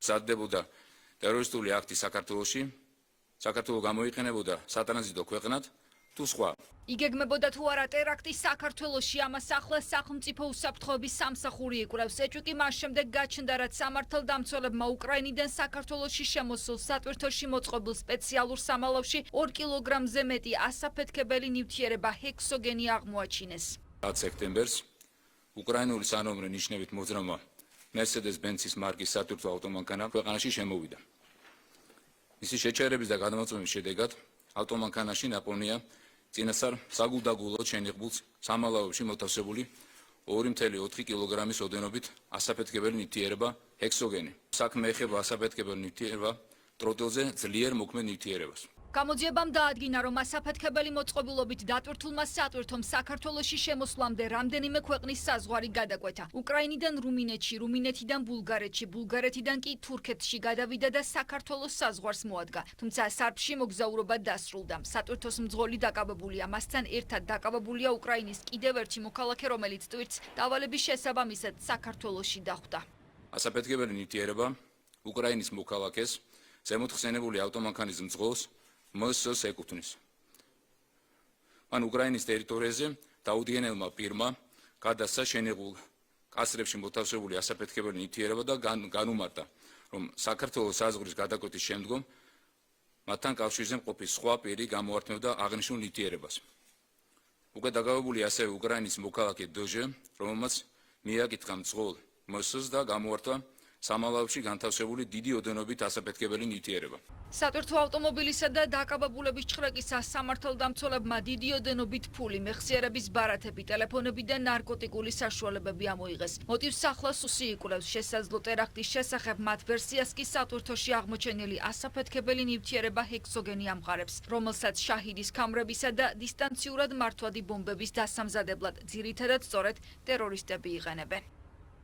მზადდებოდა ტერორისტული აქტი საქართველოში, საქართველო გამოიყენებოდა სატრანზიტო ქვეყნად თუ სხვა. იგეგმებოდა თუ არა ტერაქტი საქართველოში, ამას ახლა სახელმწიფო უსაფრთხოების სამსახური იკვლევს. ეჭვი მას შემდეგ გაჩნდა, რაც სამართალდამცველებმა უკრაინიდან საქართველოში შემოსულ სატვირთოში მოწყობილ სპეციალურ სამალავში 2 კილოგრამზე მეტი ასაფეთქებელი ნივთიერება ჰექსოგენი აღმოაჩინეს. 10 სექტემბერს უკრაინული სანომრე ნიშნებით მოძრაობა Mercedes-Benz-ის მარკის სატვირთო ავტომანქანა ქვეყანაში შემოვიდა. მისი შეჩერების და გადამოწმების შედეგად ავტომანქანაში ნაპოვნია წინასწარ საგულდაგულოდ შენიღბულ სამალავებში მოთავსებული 2.4 კილოგრამის ოდენობით ასაფეთქებელი ნივთიერება ჰექსოგენი. საქმე ეხება ასაფეთქებელ ნივთიერება ტროტილზე ძლიერ მოქმედ ნივთიერებას. გამოძიებამ დაადგინა, რომ ასაფეთქებელი მოწყობილობით დატვირთულმა სატვირთომ საქართველოში შემოსვლამდე რამდენიმე ქვეყნის საზღვარი გადაკვეთა. უკრაინიდან რუმინეთში, რუმინეთიდან ბულგარეთში, ბულგარეთიდან კი თურქეთში გადავიდა და საქართველოს საზღვარს მოადგა. თუმცა სარფში მოგზაურობა დასრულდა. სატვირთოს მძღოლი დაკავებულია, მასთან ერთად დაკავებულია უკრაინის კიდევ ერთი მოქალაქე, რომელიც ტვირთს დავალების შესაბამისად საქართველოში დახვდა. ასაფეთქებელი ნივთიერება უკრაინის მოქალაქეს ზემოთხსენებული ავტომანქანის მძღოლს MSS ეკუთვნის. მან უკრაინის ტერიტორიაზე დაუდგენელმა პირმა გადასცა შენიღბულ კასრებში მოთავსებული ასაფეთქებელი ნივთიერება და განუმარტა, რომ საქართველოს საზღვრის გადაკვეთის შემდგომ მათთან კავშირზე მყოფი სხვა პირი გამოართმევდა აღნიშნულ ნივთიერებას. უკვე დაკავებული ასევე უკრაინის მოქალაქე დჟ, რომელმაც მიაკითხა მძღოლ MSS და გამოართვა სამალავში განთავსებული დიდი ოდენობით ასაფეთქებელი ნივთიერება. სატვირთო ავტომობილისა და დაკავებულების ჩხრეკისას სამართალდამცველებმა დიდი ოდენობით ფული, მეხსიერების ბარათები, ტელეფონები და ნარკოტიკული საშუალებები ამოიღეს. მოტივს ახლოს უსი იკვლევს. შესაძლო ტერაქტის შესახებ მათ ვერსიას კი სატვირთოში აღმოჩენილი ასაფეთქებელი ნივთიერება ჰექსოგენი ამყარებს, რომელსაც შაჰიდის ქამრებისა და დისტანციურად მართვადი ბომბების დასამზადებლად ძირითადად სწორედ ტერორისტები იყენებენ.